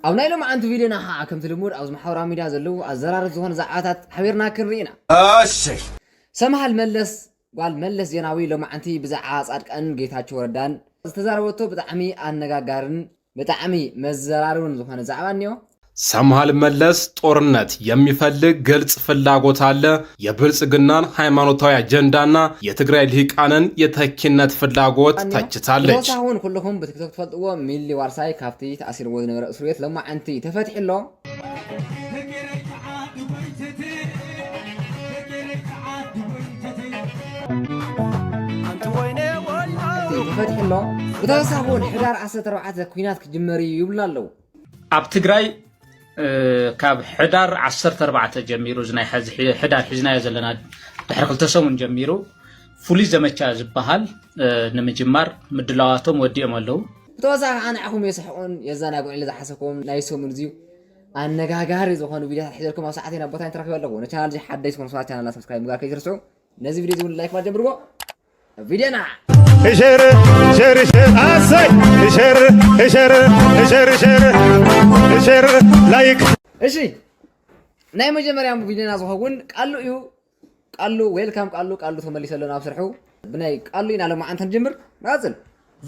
أو نايلو ما أنتو فيديونا ها كم تلمود أو محاورة ميديا زلو الزرار زهون زعاتات حبيرنا كرينا الشيء سمح الملس قال ملس يناوي لو ما أنتي بزعات أرك أن جيتها شوردان استزاروتو بتعمي أنجاجارن بتعمي مزرارون زهون زعوانيو سامحال ملس ጦርነት የሚፈልግ ግልጽ ፍላጎት አለ የብልጽግናን ሃይማኖታዊ አጀንዳና የትግራይ ልሂቃንን የተኪነት ፍላጎት ተችታለች አሁን ሁሉም በቲክቶክ ተፈልጥዎ ሚሊ ዋርሳይ ካፍቲ ተአሲር ወዝ ነበር እስሩየት ለማ አንቲ ተፈትሕሎ ተፈትሕሎ በተሳቡን ሕዳር 14 ኩናት ክጅመሪ ይብላለው ኣብ ትግራይ ካብ ሕዳር 14 ጀሚሩ ዝናይ ሕዳር ሒዝናዮ ዘለና ድሕሪ 2 ሰሙን ጀሚሩ ፍሉይ ዘመቻ ዝበሃል ንምጅማር ምድላዋቶም ወዲኦም ኣለው ብተወሳኺ ኣንዕኹም የስሕቁን የዘናግዑን ዝሓሰብኩም ናይ ሰሙን እዚዩ ኣነጋጋሪ ዝኾኑ ቪድዮታት ሒዘልኩም ኣብ ሰዓቴን ኣብ ቦታን ትረክቡ ኣለኹ ንቻናል እዚ ሓዳይ ዝኾኑ ሰባት ቻናልና ሰብስክራይብ ምግባር ከይትርስዑ ነዚ ቪድዮ እውን ላይክ ማድረግዎ ቪድዮና شر شر شر أسي شر شر شر شر شر لايك እሺ ናይ መጀመርያ ቪድዮና ዝኸውን ቃሉ እዩ ቃሉ ዌልካም ቃሉ ተመሊሰለና ኣብ ስርሑ ብናይ ቃሉ ኢና ለማ አንተ ንጀምር ናጽል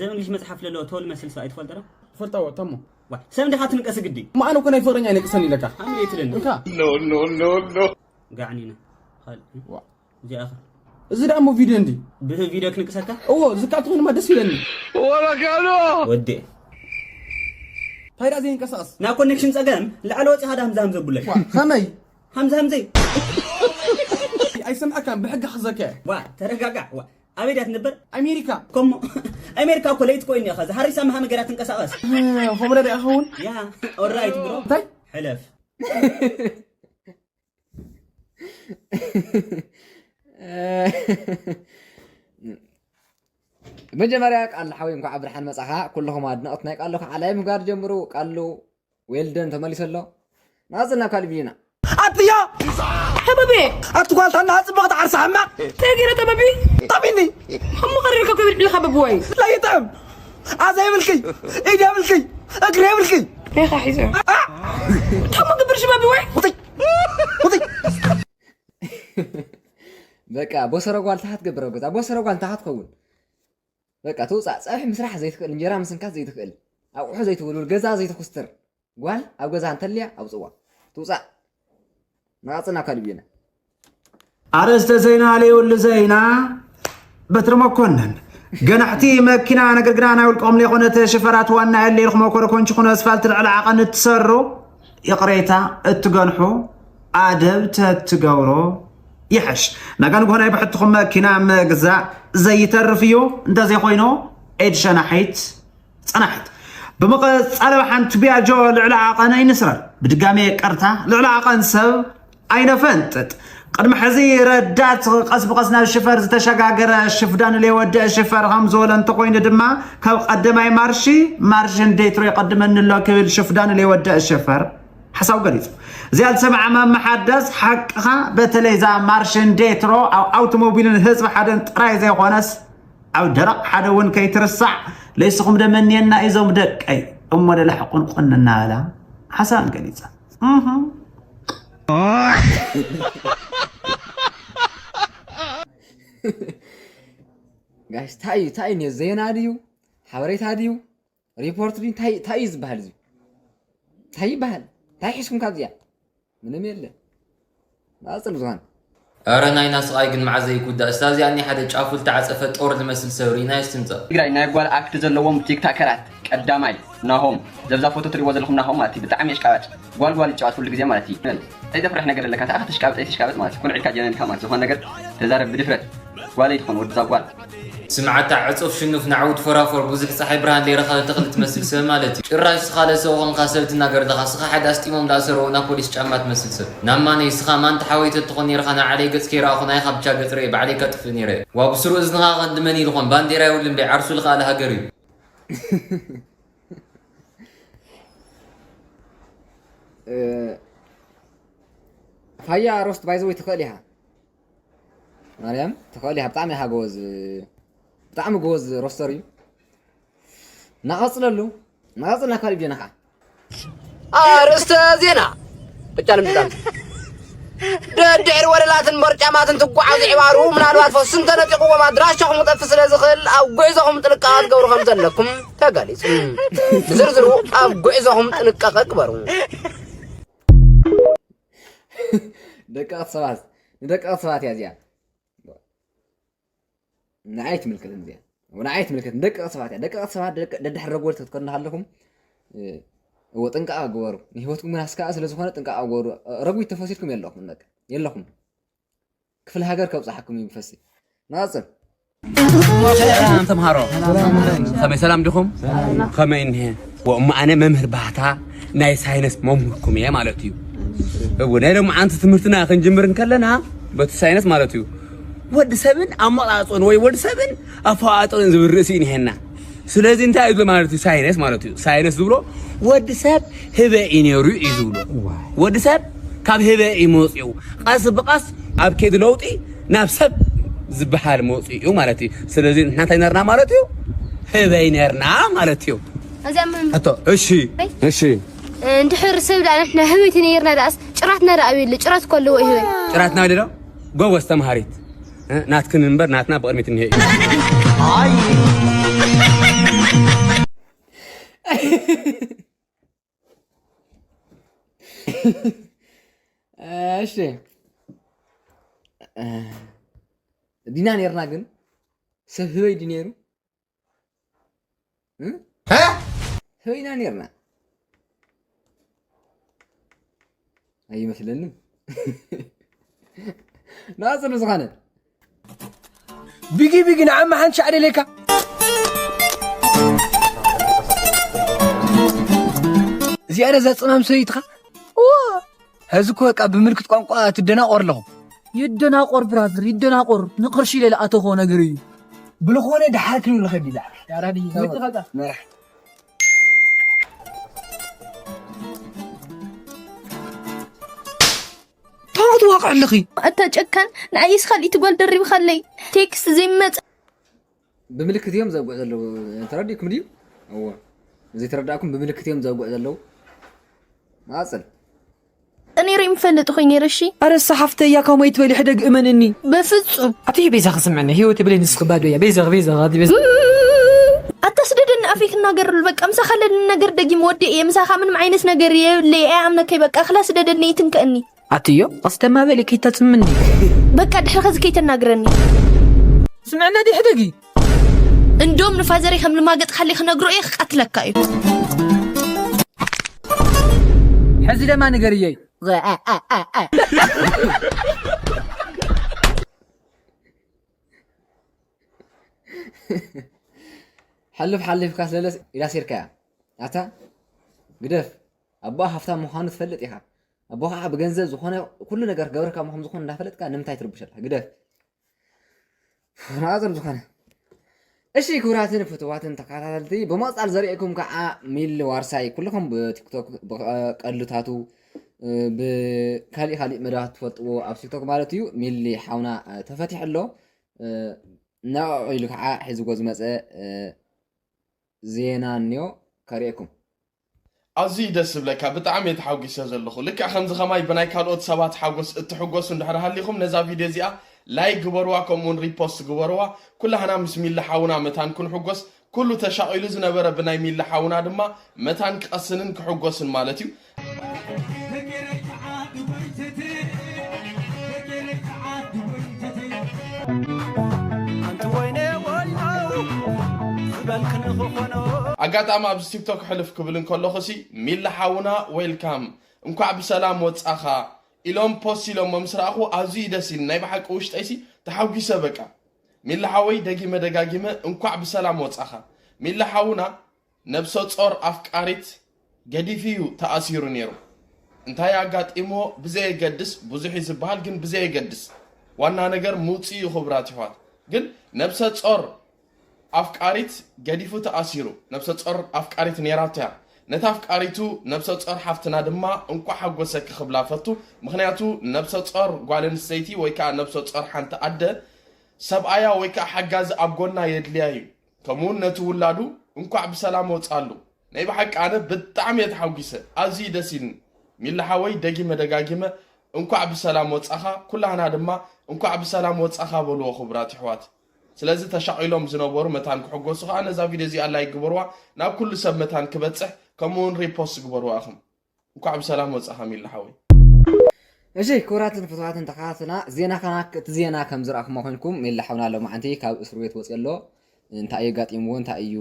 ዘመን ልጅ መጽሐፍ ለለው ተወል መስል ሰው አይተፈልጠረ ፈልጣው ተሙ ሰም ደኻት ንቀስ ግዲ ማአኑ ኮነ ይፈረኛ ይነቅሰን ይለካ አምይ ትለን እንካ ኖ ጋዕኒና ኻል እዚ አኸር እዚ ደሞ ቪድዮ እንዲ በቪዲዮ ክንቀሰካ ዝቃት ሆነ ማደስ ይለኒ ولا قالوا ወዴ ታይዳ ዘን ቀሳስ ና ኮኔክሽን ጸገም ለዓለ ወጪ ሃዳ همزه ብለይ ከመይ همزه አይሰምዐካም በሕግ xዘከ ተረጋጋ አቤዳት ነበር አሜሪካ ኮሞ አሜሪካ ኮሌት ኮይኒ ያኸ ሐሪሳ ማሃ ነገራት እንቀሳቀስ ሆምረ አሁን ያ ኦልራይት ብሮ ታይ ሕለፍ መጀመሪያ ቃል ሓዊ እንኳ ዓብድርሓን መጻኻ ኩልኹም ኣድነቕት ናይ ቃሉ ዓላይ ምግባር ጀምሩ ቃሉ ዌልደን ተመሊሰሎ ናጽልና ካልእ ቪድዮና አጥያ حبيبي اتقال انا اصبغت عرس عمك تاجر تبابي طبيني هم قررك كبير بالخبب واي لا يطعم عزا يملكي ايدي يملكي اجري يملكي يا اخي حزام هم قبر شبابي واي وطي بقى بوسرو قال تحت قبرو قال بوسرو قال تحت كون بقى توصع صاحي مسرح زي تخل انجرا مسنكات زي تخل او وحو زي تقولوا الغزا زي تخستر قال او غزا انتليا او صوا توصع ناصنا كالبينا አረስተ ዜና ለይውል ዜና በትር መኮንን ገናሕቲ መኪና ነገር ግናና ይልቆም ለይኾነተ ሽፈራት ዋና ያለ ይልኩም ኮረኮንች ኾነ አስፋልት ልዕላ ዓቀን ትሰሩ ይቅሬታ እትገንሑ አደብ ተትገብሮ ይሐሽ ነገን ሆነ ይብሕትኩም መኪና መግዛ ዘይተርፍዩ እንደዚህ ኮይኑ ኤድ ሸናሒት ጽናሒት بمقص حنت بياجو لعلا عقان ينسر بدقامي قرتا لعلا عقان سب اين فنتت قدم حزي ردات قصب قصنا الشفر زتشقاقر الشفدان اللي ودع الشفر غمزول انت قوين دما كو قدماي مارشن ديترو يقدم ان الله كبير الشفدان اللي ودع الشفر حساو قريب زيال سمع امام محدث حقها بتلي زا مارشن ديترو او اوتوموبيل الهزب حدن طراي زي خونس او درق حدا ون كيترسع ليسكم دمنينا ايزوم دق اي ولا لحقون قننا لا حسن قليزه ጋይስ ታይ ነው ዜና ዲዩ ሐበሬታ ዲዩ ሪፖርት ዲን ታይ ዝባሃል እዚ ታይ ባህል ታይ ሒስኩም ካብዚያ ምንም የለ ናጽል ዝሆን أرى ناينا صغاي قد معزي كودا أستاذي أني حدا تشافل تعزف طور المسل سوري نايس تمزا تقرأي نايقوال أكت زلوهم تيك تاكرات قداماي ناهم زبزا فوتو تري وزلهم ناهم مالتي بتعمي إشكابات قوال تشوات كل جزية مالتي إذا فرح نقر لك أخذ إشكابات مالتي كون عيكا جنان كامات زخوان نقر تزارب بدفرت قوال يدخون ورد قوال سمعت عصف شنو في نعود فرافر بوزح صاحب برهان لي رخا تقلت تمثل سب مالتي الراس خاله سوغن قاسبت ناقر دغا سخا حدا استيمم داسرو نا بوليس جامات تمثل سب ناماني سخا مان تحاويت تخوني رخنا علي قص كيرا خنا خبچا قطري بعلي كتفني ري وابسرو ازنها قدمني لخون بانديرا يولم بيعرسو الخاله هاجري فيا روست بايزوي تخليها مريم تخليها بطعم هاجوز بطعم جوز روستري ناقصللو ناقصنا كاري بينها አርእስተ ዜና ብቻለም ብቻለም ደድዕር ወለላትን መርጫማትን ትጓዓዝ ዒባሩ ምናልባት ፈስን ተነጢቁዎም ኣድራሻኹም ጠፍ ስለ ዝኽእል ኣብ ጉዕዞኹም ጥንቃቐ ትገብሩ ከም ዘለኩም ተገሊጹ ዝርዝሩ ኣብ ጉዕዞኹም ጥንቃቐ ግበሩ ደቀቕቲ ሰባት እያ እዚኣ ንዓይት ምልክት እዚኣ ونعيت ملكت دقق صفات دقق صفات ددحر رغول تتكون حالكم هو طنقا غورو هيوتكم من اسكا سلا زخونه طنقا غورو رغوي تفسيركم يلكم نك يلكم كفل هاجر كبصحكم يفسي ناصر سلام تمهارو سلام دخم خمين هي وام انا ممهر باتا ناي ساينس ممهركم يا مالتيو ونيرم انت تمرتنا خنجمر نكلنا بتساينس مالتيو ود سبن املاصون ወይ ወድ ሰብን አፋአጥን ዝብርሲን ይሄና ስለዚህ እንታይ እዩ ማለት ሳይንስ ማለት እዩ ሳይንስ ዝብሎ ወድ ሰብ ህበ ኢነሩ ይዝብሎ ወድ ሰብ ካብ ህበ ይሞጽዩ ቀስ በቀስ ኣብ ከይድ ለውጢ ናብ ሰብ ዝበሃል ሞጽዩ ማለት እዩ ስለዚህ እናንተ ነርና ማለት እዩ ህበ ይነርና ማለት እዩ እዛም አቶ እሺ እንድሕር ሰብ ዳና ህበ ይነርና ዳስ ጭራትና ዳአቢል ጭራት ኮለው ይሄ ጭራትና ወደሎ ጎበዝ ተማሪት ናትክን እንበር ናትና በቅድሚት እንሄ አይ እሺ ዲና ነርና ግን ሰብ ህበይ ዲኔሩ ህበይና ነርና አይመስለንም ناصر زخانه بيجي نعم حنش علي لك زيادة زاد صنام سيدخا هزكو هكا بملكة قنقوة تدناقر لهم يدناقر برادر يدناقر نقرشي ليلة أتخو نقري بلخونة دحاكني ولا خبي دح يا رادي مرح واقع لخي أنت جكن نعيس خلي تقول دري بخلي تكس زي ما بملكة يوم زوج له ترديكم ديو هو زي ترداكم بملكة يوم زوج له ما أصل أنا ريم فلت خيني رشي أنا الصحفة يا كم يتولي حدا أمنني بفصل أتيه بيزا خصم عني هي وتبلي نسخ بادوية بيزا غادي بيزا أتسدد إن أفيك النجار البك أمسح خلي النجار دقي مودي يمسح من معينس نجاري اللي أعمل كيبك أخلاص سدد النيتن كأني عطيو أستمع بالي كي تتمني بقى دحر خذ كي تناقرني سمعنا دي حدقي اندوم نفازري خم لما قد خلي خنقرو إيه قتلك كاي حزي لما نقريي حلف كاس للس إلى سيركا أتا قدف أبا حفتا مخانة فلت إيها أبوها بجنزة زخانة كل نجار جبر كم هم زخانة نفلت كان نمتى يتربشل قدر ناظر زخانة إيش كوراتين فتواتين تقاطعتي بمصدر زريعكم كع ميل وارساي كلكم بتيك توك بقلتاتو بكالي مدات فتو أو تيك توك مالتيو ميل حاونا تفتح له نوع يلك حزب جوز مسأ زينا نيو كاريكم أزي دس بلك بتعم يتحوجس زلخو لك خمس خماي بناي كالوت سبات حوجس التحوجس ندحر هالليكم نزا فيديو زيا لايك جبروا كمون ريبوست جبروا كلها بسم الله حاونا متان كن حوجس كله تشاؤل زنبرة بناي ميل حاونا دما متان كأسنن كحوجس مالتيو أقعد أما بس تيك توك حلف قبلن كله خسي ميل حاونا ويلكم انكو بسلام وتصاخا إلهم بوست إلهم ممسراخو أزيد سين نايبحك وش تأسي تحاوكي سبكا ميل حاوي دقيمة دقاقيمة انكو بسلام وتصاخا ميل حاونا نبسوت صور أفكاريت قدي فيو تأثير نيرو انتهي أقعد إمو بزي يقدس بزيحي زبال قن بزي يقدس وانا نقر موتسي وخبراتي فات قن نبسوت صور أفكاريت قديفو تأثيرو نفس تصور أفكاريت نيراتها نتا أفكاريتو نفس تصور حفتنا دما انكو حقوسك خبلافتو مخنياتو نفس تصور قوالن السيتي ويكا نفس تصور حانت أدى سبعايا ويكا حقاز أبقونا يدليايو كمون نتو ولادو انكو بسلام وتصالو ናይ ብሓቂ ኣነ ብጣዕሚ የተሓጊሰ ኣዝዩ ደስ ይብልኒ ሚላሓወይ ደጊመ ደጋጊመ እንኳዕ ብሰላም ወፃኻ ኩላህና ድማ እንኳዕ ብሰላም ወፃኻ በልዎ ክቡራት ኣሕዋት ስለዚ ተሻቂሎም ዝነበሩ መታን ክሕጎሱ ከዓ ነዛ ቪድዮ እዚኣ ላይ ግበርዋ ናብ ኩሉ ሰብ መታን ክበፅሕ ከምኡውን ሪፖስት ግበርዋ ኢኹም እንኳዕ ብሰላም ወፃኻ ሚላሓወይ እሺ ክቡራትን ፍትዋትን ተኸታተልና ዜና እቲ ዜና ከም ዝረኣኹሞ ኮይንኩም ሚላሓውና ኣሎ ማዓንቲ ካብ እስር ቤት ወፅኡ ኣሎ እንታይ እዩ ጋጢምዎ እንታይ እዩ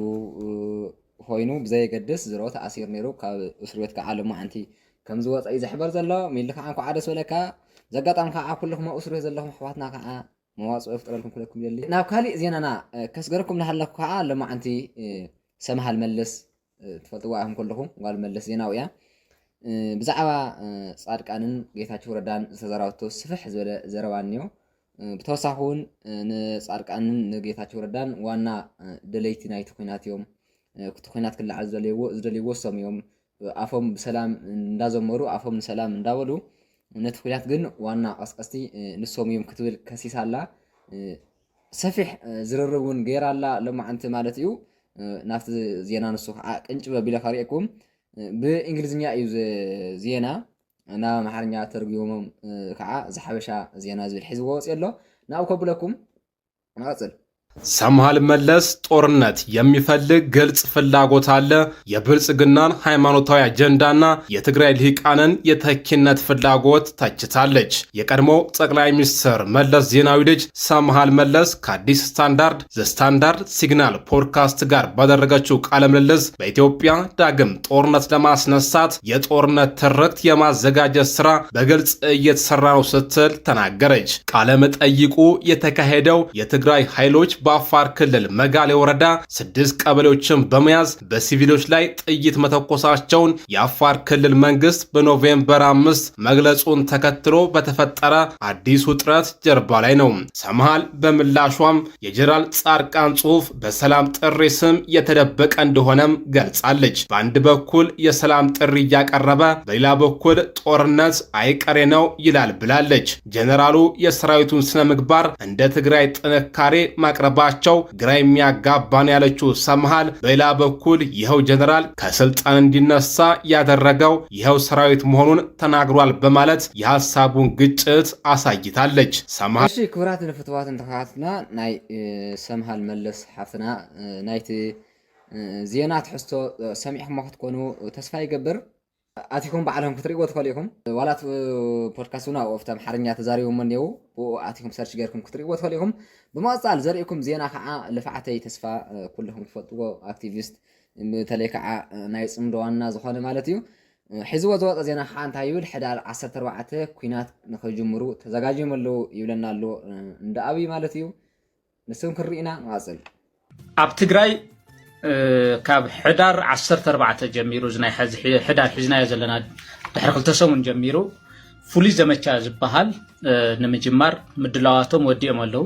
ኮይኑ ብዘየገድስ ዝሮ ተኣሲር ነይሩ ካብ እስር ቤት ከዓ ኣሎ ማዓንቲ ከም ዝወፀ እዩ ዝሕበር ዘሎ ሚል ከዓ እንኳዕ ደስ በለካ ዘጋጣም ከዓ ኩልኩም እስር ቤት ዘለኹም ኣሕዋትና ከዓ መዋፅኦ ይፍጠረልኩም ኩለኩም ይደሊ ናብ ካሊእ ዜናና ከስገረኩም ናሃለኩ ከዓ ኣሎ ማዓንቲ ሰምሃል መለስ ትፈልጥዋ ኢኹም ኩልኩም ጓል መለስ ዜናዊ እያ ብዛዕባ ጻድቃንን ጌታቸው ረዳን ዝተዘራበቶ ስፍሕ ዝበለ ዘረባ እኒኦ ብተወሳኺ እውን ንጻድቃንን ንጌታቸው ረዳን ዋና ደለይቲ ናይቲ ኩናት እዮም እቲ ኩናት ክለዓል ዝደልይዎ እሶም እዮም ኣፎም ብሰላም እንዳዘመሩ ኣፎም ንሰላም እንዳበሉ ነቲ ኩናት ግን ዋና ቀስቀስቲ ንሶም እዮም ክትብል ከሲሳ ኣላ ሰፊሕ ዝርርብ እውን ገይራ ኣላ ሎማዓንቲ ማለት እዩ ናብቲ ዜና ንሱ ከዓ ቅንጭብ ኣቢለ ከሪአኩም ብእንግሊዝኛ እዩ ዜና ናብ ኣምሓርኛ ተርጉሞም ከዓ ዝሓበሻ ዜና ዝብል ሒዝዎ ወፂ ኣሎ ናብኡ ከብለኩም ንቀፅል ሰምሃል መለስ ጦርነት የሚፈልግ ግልጽ ፍላጎት አለ። የብልጽግናን ሃይማኖታዊ አጀንዳና የትግራይ ልሂቃንን የተኪነት ፍላጎት ተችታለች። የቀድሞ ጠቅላይ ሚኒስትር መለስ ዜናዊ ልጅ ሰምሃል መለስ ከአዲስ ስታንዳርድ ዘስታንዳርድ ሲግናል ፖድካስት ጋር ባደረገችው ቃለ ምልልስ በኢትዮጵያ ዳግም ጦርነት ለማስነሳት የጦርነት ትርክት የማዘጋጀት ስራ በግልጽ እየተሰራ ነው ስትል ተናገረች። ቃለ መጠይቁ የተካሄደው የትግራይ ኃይሎች በአፋር ክልል መጋሌ ወረዳ 6 ቀበሌዎችን በመያዝ በሲቪሎች ላይ ጥይት መተኮሳቸውን የአፋር ክልል መንግስት በኖቬምበር 5 መግለጹን ተከትሎ በተፈጠረ አዲስ ውጥረት ጀርባ ላይ ነው። ሰምሃል በምላሿም የጀነራል ጻድቃን ጽሑፍ በሰላም ጥሪ ስም የተደበቀ እንደሆነም ገልጻለች። በአንድ በኩል የሰላም ጥሪ እያቀረበ በሌላ በኩል ጦርነት አይቀሬ ነው ይላል ብላለች። ጀነራሉ የሰራዊቱን ስነ ምግባር እንደ ትግራይ ጥንካሬ ማቅረብ ባቸው ግራ የሚያጋባን ያለችው ሰምሃል በሌላ በኩል ይኸው ጀነራል ከስልጣን እንዲነሳ ያደረገው ይኸው ሰራዊት መሆኑን ተናግሯል በማለት የሐሳቡን ግጭት አሳይታለች። ሰምሃል እሺ ክብራትን ፍትዋትን ተኸታትና ናይ ሰምሃል መለስ ሓፍትና ናይቲ ዜና ትሕዝቶ ሰሚዕኩም ክትኮኑ ተስፋ ይገብር ኣቲኩም ባዕልኩም ክትሪእዎ ትኽእሉ ኢኹም ዋላት ፖድካስቱና ወፍቲ ኣምሓርኛ ተዛሪቦም እኒአው ኣቲኩም ሰርች ገይርኩም ክትሪእዎ ትኽእሉ ኢኹም ብመቐፃል ዘርእኩም ዜና ከዓ ልፋዕተይ ተስፋ ኩልኩም ትፈልጥዎ አክቲቪስት በተለይ ከዓ ናይ ፅምዶ ዋና ዝኾነ ማለት እዩ ሒዝዎ ዝወፀ ዜና ከዓ እንታይ ይብል ሕዳር 14 ኩናት ንኸጅምሩ ተዘጋጅዮም ኣለዉ ይብለና ኣሎ እንደ ኣብይ ማለት እዩ ንስም ክንርኢና ንዋፅል ኣብ ትግራይ ካብ ሕዳር 14 ጀሚሩ ዝናይ ሕዳር ሒዝናዮ ዘለና ድሕሪ 2 ሰሙን ጀሚሩ ፍሉይ ዘመቻ ዝበሃል ንምጅማር ምድላዋቶም ወዲኦም ኣለዉ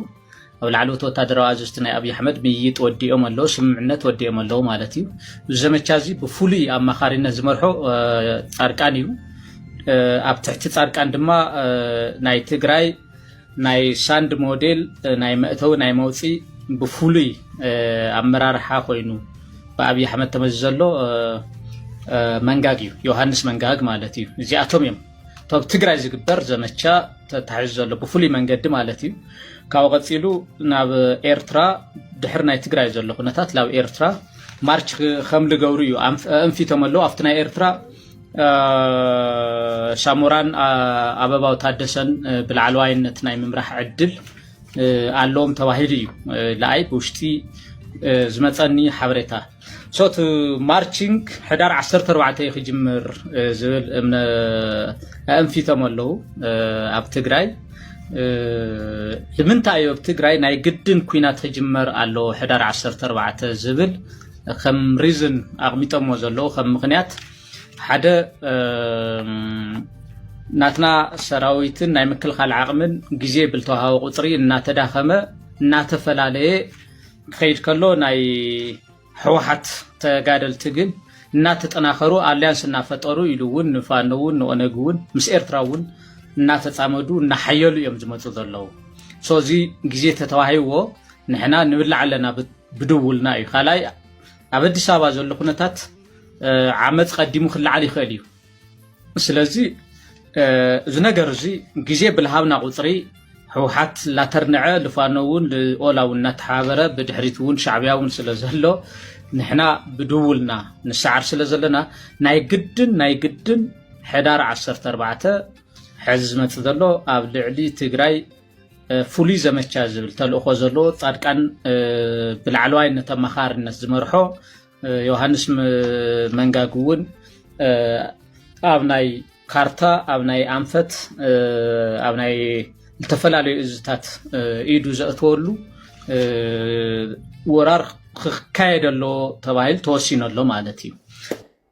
ኣብ ላዕለዎት ወታደራዊ ኣዘዝቲ ናይ ኣብይ ኣሕመድ ምይይጥ ወዲኦም ኣለዉ ስምምዕነት ወዲኦም ኣለዉ ማለት እዩ እዚ ዘመቻ እዚ ብፍሉይ ኣማኻሪነት ዝመርሖ ጻድቃን እዩ ኣብ ትሕቲ ጻድቃን ድማ ናይ ትግራይ ናይ ሳንድ ሞዴል ናይ መእተው ናይ መውፅኢ ብፍሉይ ኣመራርሓ ኮይኑ ብኣብይ ኣሕመድ ተመዚ ዘሎ መንጋግ እዩ ዮሃንስ መንጋግ ማለት እዩ እዚኣቶም እዮም ቶብ ትግራይ ዝግበር ዘመቻ ተታሒዙ ዘሎ ብፍሉይ መንገዲ ማለት እዩ ካብኡ ቀፂሉ ናብ ኤርትራ ድሕሪ ናይ ትግራይ ዘሎ ኩነታት ናብ ኤርትራ ማርች ከም ዝገብሩ እዩ ኣንፊቶም ኣለዉ ኣብቲ ናይ ኤርትራ ሳሙራን ኣበባው ታደሰን ብላዕለዋይነት ናይ ምምራሕ ዕድል ኣለዎም ተባሂሉ እዩ ለኣይ ብውሽጢ ዝመፀኒ ሓበሬታ ሶት ማርቺንግ ሕዳር 14 ክጅምር ዝብል ኣንፊቶም ኣለዉ ኣብ ትግራይ ንምንታይ ኣብ ትግራይ ናይ ግድን ኩናት ክጅመር ኣለዎ ሕዳር 14 ዝብል ከም ሪዝን ኣቕሚጦምዎ ዘለዉ ከም ምክንያት ሓደ ናትና ሰራዊትን ናይ ምክልኻል ዓቕምን ግዜ ብልተዋሃበ ቁፅሪ እናተዳኸመ እናተፈላለየ ክኸይድ ከሎ ናይ ሕወሓት ተጋደልቲ ግን እናተጠናኸሩ ኣልያንስ እናፈጠሩ ኢሉ እውን ንፋኖ እውን ንኦነግ እውን ምስ ኤርትራ እውን እናተፃመዱ እናሓየሉ እዮም ዝመፁ ዘለዉ ሶ እዚ ግዜ ተተዋሂብዎ ንሕና ንብላዕ ኣለና ብድውልና እዩ ካልኣይ ኣብ ኣዲስ ኣበባ ዘሎ ኩነታት ዓመፅ ቀዲሙ ክልዓል ይኽእል እዩ ስለዚ እዚ ነገር እዚ ግዜ ብልሃብና ቁፅሪ ህወሓት ላተርንዐ ልፋኖ እውን ልኦላ እውን እናተሓበረ ብድሕሪት እውን ሻዕብያ እውን ስለ ዘሎ ንሕና ብድውልና ንሰዓር ስለ ዘለና ናይ ግድን ሕዳር 14 ሕዚ ዝመፅእ ዘሎ ኣብ ልዕሊ ትግራይ ፍሉይ ዘመቻ ዝብል ተልእኾ ዘሎ ጻድቃን ብላዕለዋይነት ኣመኻርነት ዝመርሖ ዮሃንስ መንጋግ እውን ኣብ ናይ ካርታ ኣብ ናይ ኣንፈት ኣብ ናይ ዝተፈላለዩ እዝታት ኢዱ ዘእትወሉ ወራር ክካየደሎ ተባሂል ተወሲነሎ ማለት እዩ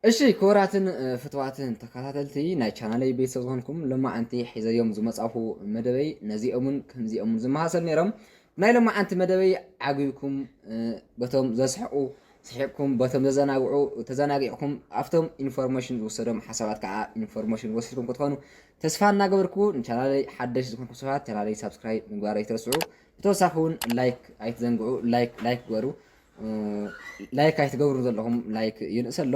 እሺ ክቡራትን ፍትዋትን ተከታተልቲ ናይ ቻናለይ ቤተሰብ ዝኾንኩም ሎማዓንቲ ሒዘዮም ዝመጻፉ መደበይ ነዚኦምን ከምዚኦምን ዝመሃሰል ነይሮም ናይ ሎማዓንቲ መደበይ ዓግብኩም በቶም ዘስሕቁ ስሕቅኩም በቶም ተዘናጊዕኩም ኣብቶም ኢንፎርሜሽን ዝወሰዶም ሓሳባት ከዓ ኢንፎርሜሽን ወሲድኩም ክትኾኑ ተስፋ እናገበርኩ ንቻናለይ ሓደሽ ዝኾንኩም ሰባት ቻናለይ ሳብስክራይብ ምግባር ኣይትረስዑ ብተወሳኺ እውን ላይክ ኣይትዘንግዑ ላይክ ገበሩ ላይክ ኣይትገብሩ ዘለኹም ላይክ ይንእስ ኣሎ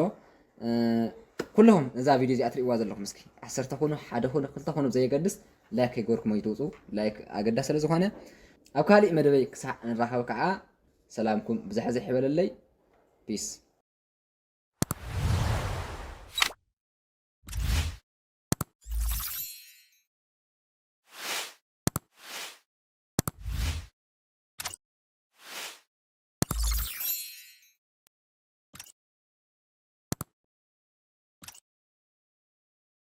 ኩለኩም እዛ ቪድዮ እዚኣ ትሪእዋ ዘለኹም እስኪ 10 ኮኑ ሓደ ኮኑ ክልተ ኮኑ ዘየገድስ ላይክ ይገበርኩም ኣይትውፁ ላይክ ኣገዳሲ ስለ ዝኾነ ኣብ ካሊእ መደበይ ክሳዕ ንራኸብ ከዓ ሰላምኩም ብዝሕዚ ይሕበለለይ ፒስ